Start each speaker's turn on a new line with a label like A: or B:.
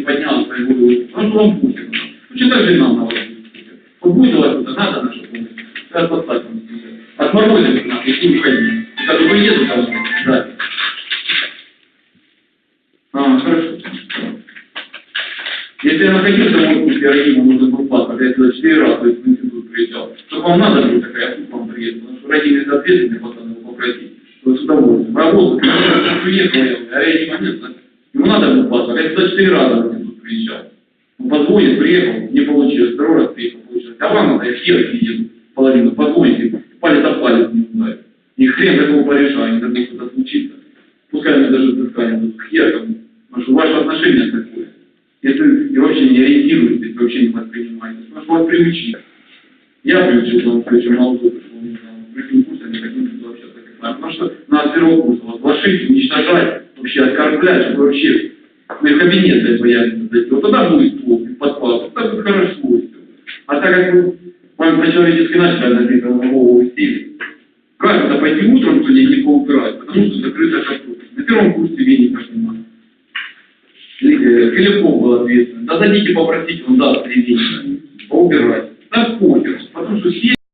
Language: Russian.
A: поднял свои голову. Ну что вам Путин? Ну что так же нам надо? Вот будет у вас это надо, наша помощь. Сейчас послать вам. Отморозили нас, если уходить. Как бы еду там, да. Хорошо. Если я находился в отпуске, родима нужен был паспорт, я сюда 4 раза, то есть в институт приезжал. Что вам надо будет такая, я тут вам приеду, потому что родители соответственные, пацаны, его попросить. Вот с удовольствием. Работу, конечно, уехал я, а родима нет, ему надо был паспорт, я сюда 4 раза в институт приезжал. Он позвонит, приехал, не получилось, второй раз приехал, получилось. А вам надо, я хер еду, половину, позвоните, палец об палец не ударит. И хрен такого порешаю, не забыл, что это случится. Пускай мне даже взыскание будет хер кому. Потому что ваше отношение такое. Если и вообще не ориентируетесь, вообще не воспринимаете. Потому что вас приучили. Я приучил вам, причем молодой пришел, не знаю, в другим курсе не хотим общаться как нами. Потому что на первого курса вас глашить, уничтожать, вообще оскорблять, чтобы вообще в кабинет для боялись зайти. Вот тогда будет плохо, подпал, тогда будет хорошо. А так как вы вам по-человечески начали написано на голову стиле, как это пойти утром туда не поубирать, потому что закрыта картошка. На первом курсе веника снимать. Филиппов был ответственный. Да зайдите, попросите, он даст 3 месяца. Поубирать.